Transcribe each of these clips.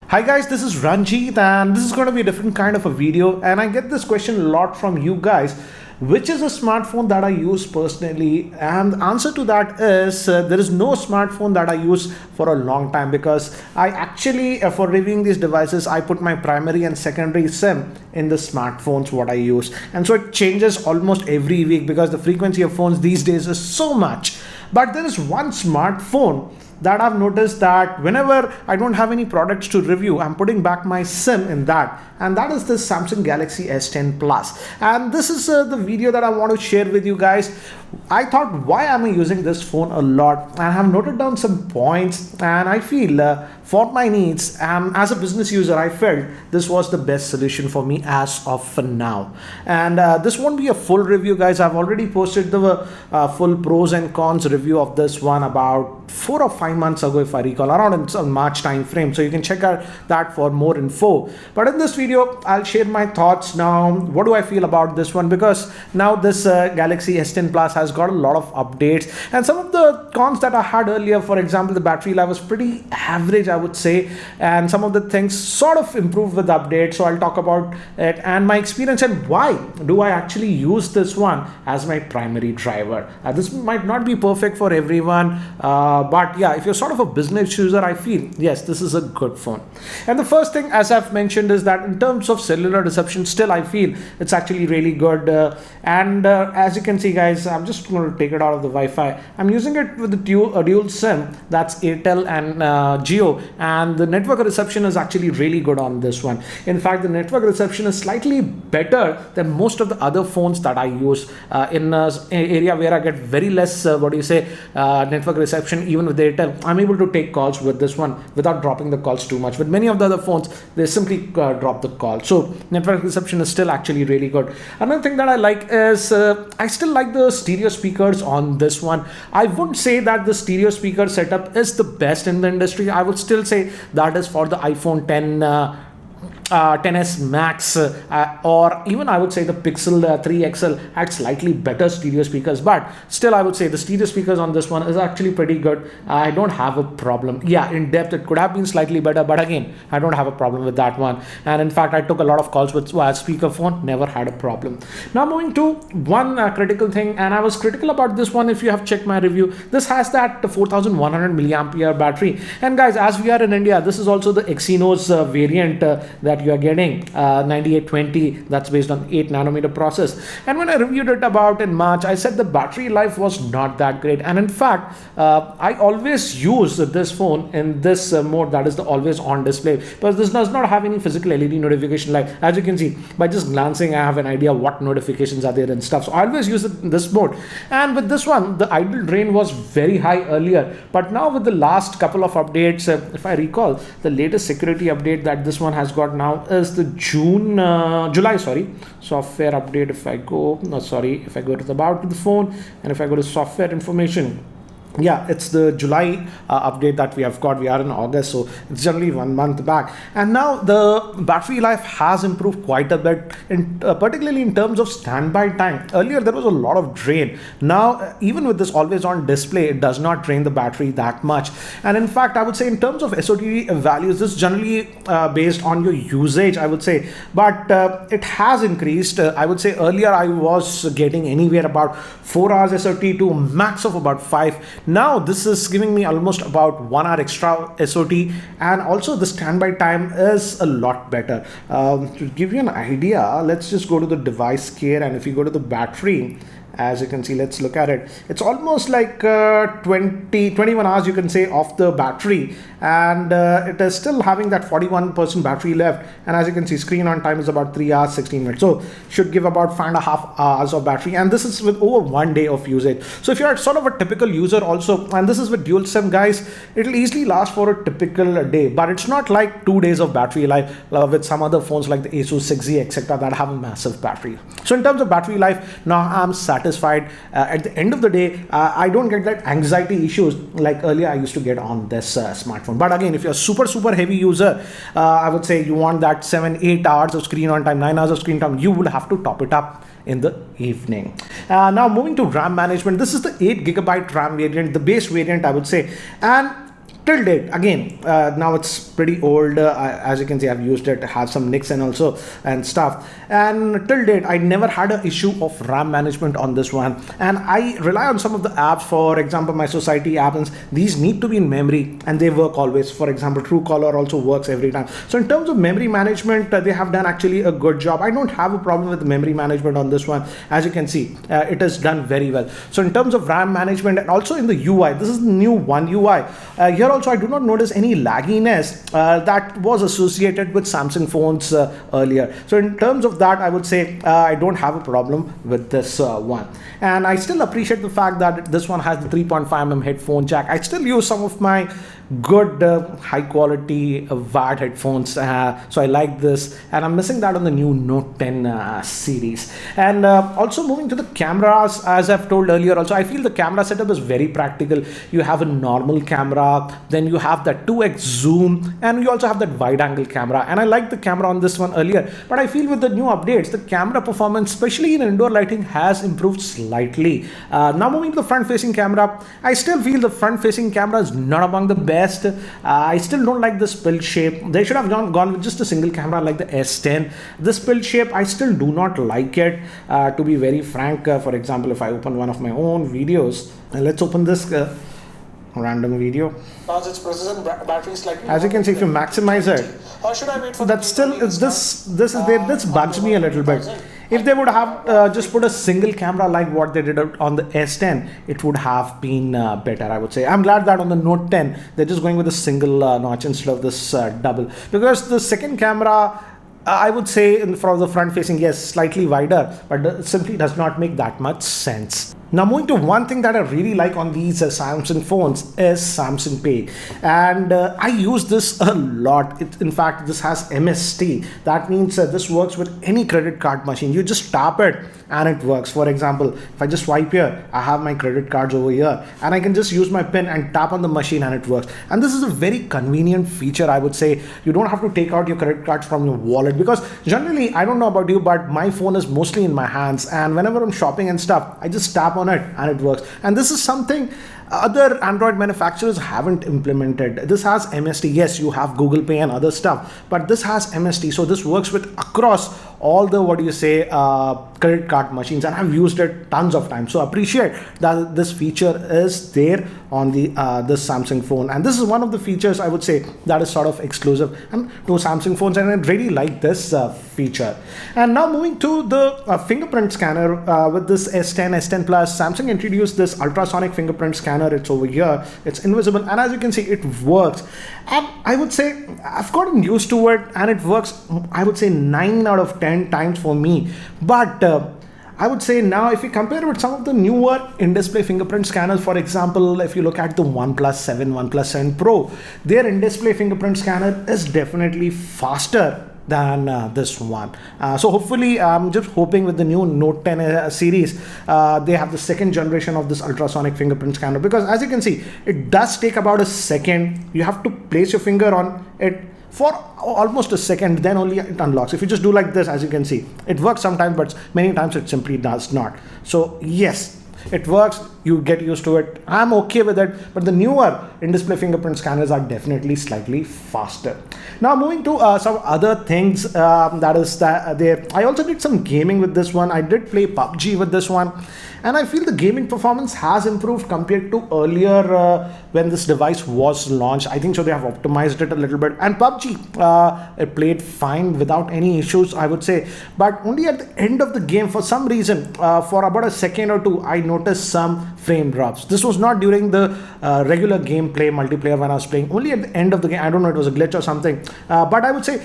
Hi guys, this is Ranjit and this is going to be a different kind of a video, and I get this question a lot from you guys. Which is a smartphone that I use personally? And the answer to that is there is no smartphone that I use for a long time, because I actually for reviewing these devices I put my primary and secondary SIM in the smartphones what I use, and so it changes almost every week because the frequency of phones these days is so much. But there is one smartphone that I've noticed that whenever I don't have any products to review, I'm putting back my SIM in that, and that is the Samsung Galaxy S10 Plus. And this is the video that I want to share with you guys. I thought, why am I using this phone a lot? I have noted down some points, and I feel for my needs and as a business user, I felt this was the best solution for me as of now. And this won't be a full review, guys. I've already posted the full pros and cons review of this one about 4 or 5 months ago, if I recall, around in March time frame. So you can check out that for more info. But in this video, I'll share my thoughts now. What do I feel about this one? Because now this Galaxy S10 Plus has got a lot of updates, and some of the cons that I had earlier, for example, the battery life was pretty average, I would say, and some of the things sort of improved with the update. So I'll talk about it and my experience and why do I actually use this one as my primary driver. This might not be perfect for everyone, but yeah, if you're sort of a business user, I feel yes, this is a good phone. And the first thing, as I've mentioned, is that in terms of cellular reception, still I feel it's actually really good. And as you can see, guys, I'm just going to take it out of the Wi-Fi. I'm using it with the dual SIM, that's Airtel and Jio, and the network reception is actually really good on this one. In fact, the network reception is slightly better than most of the other phones that I use in an area where I get very less network reception. Even with Airtel, I'm able to take calls with this one without dropping the calls too much. With many of the other phones, they simply drop the call. So network reception is still actually really good. Another thing that I like is I still like the stereo speakers on this one. I wouldn't say that the stereo speaker setup is the best in the industry. I would still say that is for the iPhone 10s Max, or even I would say the Pixel 3 XL had slightly better stereo speakers, but still I would say the stereo speakers on this one is actually pretty good. I don't have a problem. Yeah, in depth it could have been slightly better, but again, I don't have a problem with that one. And in fact, I took a lot of calls with speakerphone, never had a problem. Now moving to one critical thing, and I was critical about this one. If you have checked my review, this has that 4100 milliampere battery, and guys, as we are in India, this is also the Exynos variant that you are getting, 9820, that's based on 8 nanometer process. And when I reviewed it about in March, I said the battery life was not that great, and in fact I always use this phone in this mode, that is the always on display, because this does not have any physical LED notification light. As you can see, by just glancing I have an idea what notifications are there and stuff, so I always use it in this mode. And with this one, the idle drain was very high earlier, but now with the last couple of updates, if I recall, the latest security update that this one has got now is the July software update. If I go to the about the phone, and if I go to software information, yeah, it's the July update that we have got. We are in August, so it's generally 1 month back. And now the battery life has improved quite a bit, particularly in terms of standby time. Earlier there was a lot of drain. Now even with this always on display, it does not drain the battery that much. And in fact, I would say in terms of SOT values, this is generally based on your usage, I would say, but it has increased. I would say earlier I was getting anywhere about 4 hours SOT to max of about 5. Now this is giving me almost about 1 hour extra SOT, and also the standby time is a lot better. To give you an idea, let's just go to the device care, and if you go to the battery, as you can see, let's look at it. It's almost like 21 hours, you can say, of the battery, and it is still having that 41% battery left. And as you can see, screen on time is about 3 hours 16 minutes, so should give about 5.5 hours of battery, and this is with over 1 day of usage. So if you're sort of a typical user also, and this is with dual SIM, guys, it'll easily last for a typical day, but it's not like 2 days of battery life with some other phones like the Asus 6Z, etc., that have a massive battery. So in terms of battery life, now I'm satisfied. At the end of the day, I don't get that anxiety issues like earlier I used to get on this smartphone. But again, if you're a super heavy user, I would say you want that 7-8 hours of screen on time, 9 hours of screen time, you will have to top it up in the evening. Now moving to RAM management, this is the 8 GB RAM variant, the base variant, I would say. And till date, again, now it's pretty old. As you can see, I've used it, have some nicks and also and stuff. And till date, I never had an issue of RAM management on this one. And I rely on some of the apps, for example, my society apps. These need to be in memory and they work always. For example, Truecaller also works every time. So in terms of memory management, they have done actually a good job. I don't have a problem with memory management on this one. As you can see, it is done very well. So in terms of RAM management and also in the UI, this is the new One UI. Here also, I do not notice any lagginess that was associated with Samsung phones earlier. So in terms of that, I would say I don't have a problem with this one. And I still appreciate the fact that this one has the 3.5mm headphone jack. I still use some of my good high quality wired headphones, so I like this, and I'm missing that on the new Note 10 series. And also moving to the cameras, as I've told earlier also, I feel the camera setup is very practical. You have a normal camera, then you have that 2x zoom, and you also have that wide angle camera, and I like the camera on this one earlier, but I feel with the new updates the camera performance, especially in indoor lighting, has improved slightly. Now moving to the front facing camera, I still feel the front facing camera is not among the best. I still don't like the spill shape. They should have gone with just a single camera like the S10. The spill shape, I still do not like it, to be very frank. For example, if I open one of my own videos, and let's open this random video. Its precision battery slightly. As you can see, if you maximize it, or should I wait for that still is this is there. This bugs me a little bit. If they would have just put a single camera like what they did on the S10, it would have been better, I would say. I'm glad that on the Note 10, they're just going with a single notch instead of this double. Because the second camera, I would say for the front facing, yes, slightly wider, but it simply does not make that much sense. Now moving to one thing that I really like on these Samsung phones is Samsung Pay, and I use this a lot. In fact, this has MST. That means this works with any credit card machine. You just tap it and it works. For example, if I just swipe here, I have my credit cards over here, and I can just use my pin and tap on the machine and it works. And this is a very convenient feature, I would say. You don't have to take out your credit cards from your wallet, because generally, I don't know about you, but my phone is mostly in my hands, and whenever I'm shopping and stuff, I just tap on it and it works. And this is something other Android manufacturers haven't implemented. This has MST. Yes, you have Google Pay and other stuff, but this has MST. So this works with across all the, what do you say, credit card machines, and I've used it tons of times. So appreciate that this feature is there on the this Samsung phone, and this is one of the features I would say that is sort of exclusive and to Samsung phones, and I really like this feature. And now moving to the fingerprint scanner with this S10, S10 Plus, Samsung introduced this ultrasonic fingerprint scanner. It's over here, it's invisible, and as you can see, it works. And I would say I've gotten used to it, and it works, I would say 9 out of 10 times for me. But I would say now, if you compare it with some of the newer in-display fingerprint scanners, for example, if you look at the OnePlus 7, OnePlus 7 Pro, their in-display fingerprint scanner is definitely faster than this one. So hopefully, I'm just hoping with the new Note 10 series, they have the second generation of this ultrasonic fingerprint scanner, because as you can see, it does take about a second. You have to place your finger on it for almost a second, then only it unlocks. If you just do like this, as you can see, it works sometimes, but many times it simply does not. So yes, it works, you get used to it. I'm okay with it, but the newer in-display fingerprint scanners are definitely slightly faster. Now moving to some other things, that is there. I also did some gaming with this one. I did play PUBG with this one, and I feel the gaming performance has improved compared to earlier when this device was launched. I think so they have optimized it a little bit, and PUBG, it played fine without any issues, I would say. But only at the end of the game, for some reason, for about a second or two, I noticed some frame drops. This was not during the regular gameplay multiplayer when I was playing, only at the end of the game. I don't know, it was a glitch or something, but I would say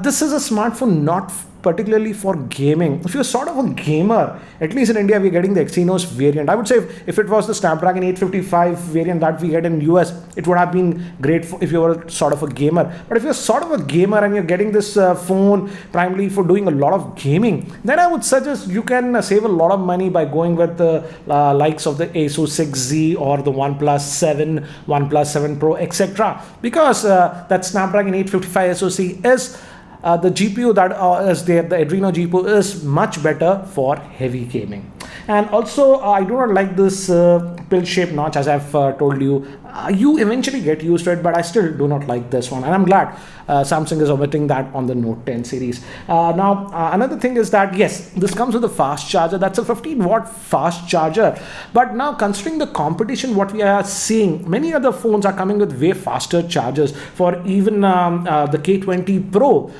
this is a smartphone not particularly for gaming. If you're sort of a gamer, at least in India, we're getting the Exynos variant. I would say if it was the Snapdragon 855 variant that we get in US, it would have been great for if you were sort of a gamer. But if you're sort of a gamer and you're getting this phone primarily for doing a lot of gaming, then I would suggest you can save a lot of money by going with the likes of the Asus 6Z or the OnePlus 7, OnePlus 7 Pro, etc. Because that Snapdragon 855 SoC is the GPU that is there, the Adreno GPU is much better for heavy gaming. And also, I do not like this pill-shaped notch, as I've told you. You eventually get used to it, but I still do not like this one, and I'm glad Samsung is omitting that on the Note 10 series. Now, another thing is that yes, this comes with a fast charger. That's a 15-watt fast charger. But now, considering the competition, what we are seeing, many other phones are coming with way faster chargers. For even the K20 Pro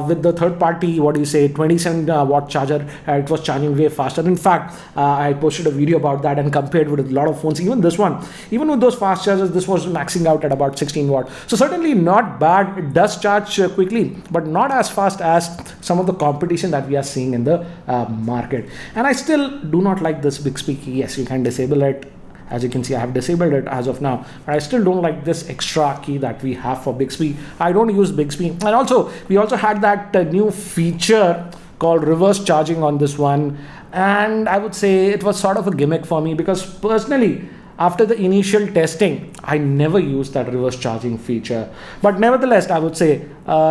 with the third-party, 27-watt charger, it was charging way faster. In fact, I posted a video about that and compared with a lot of phones. Even this one, even with those fast chargers, this was maxing out at about 16 watt. So certainly not bad. It does charge quickly, but not as fast as some of the competition that we are seeing in the market. And I still do not like this Bixby key. Yes, you can disable it. As you can see, I have disabled it as of now, but I still don't like this extra key that we have for Bixby. I don't use Bixby. And also, we also had that new feature called reverse charging on this one. And I would say it was sort of a gimmick for me, because personally, after the initial testing, I never used that reverse charging feature. But nevertheless, I would say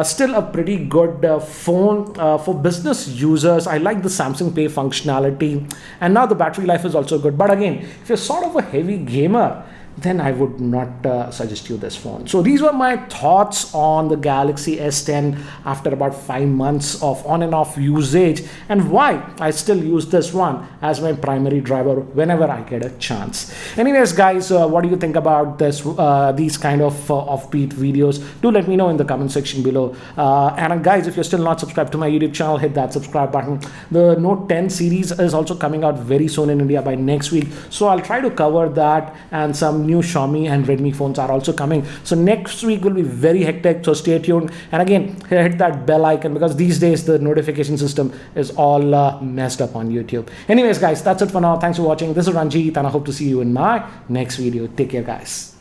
still a pretty good phone for business users. I like the Samsung Pay functionality, and now the battery life is also good. But again, if you're sort of a heavy gamer, then I would not suggest you this phone. So these were my thoughts on the Galaxy S10 after about 5 months of on and off usage, and why I still use this one as my primary driver whenever I get a chance. Anyways, guys, what do you think about this? These kind of offbeat videos? Do let me know in the comment section below. And guys, if you're still not subscribed to my YouTube channel, hit that subscribe button. The Note 10 series is also coming out very soon in India by next week. So I'll try to cover that, and some new Xiaomi and Redmi phones are also coming. So next week will be very hectic, so stay tuned. And again, hit that bell icon, because these days the notification system is all messed up on YouTube. Anyways, guys, that's it for now. Thanks for watching. This is Ranjit, and I hope to see you in my next video. Take care, guys.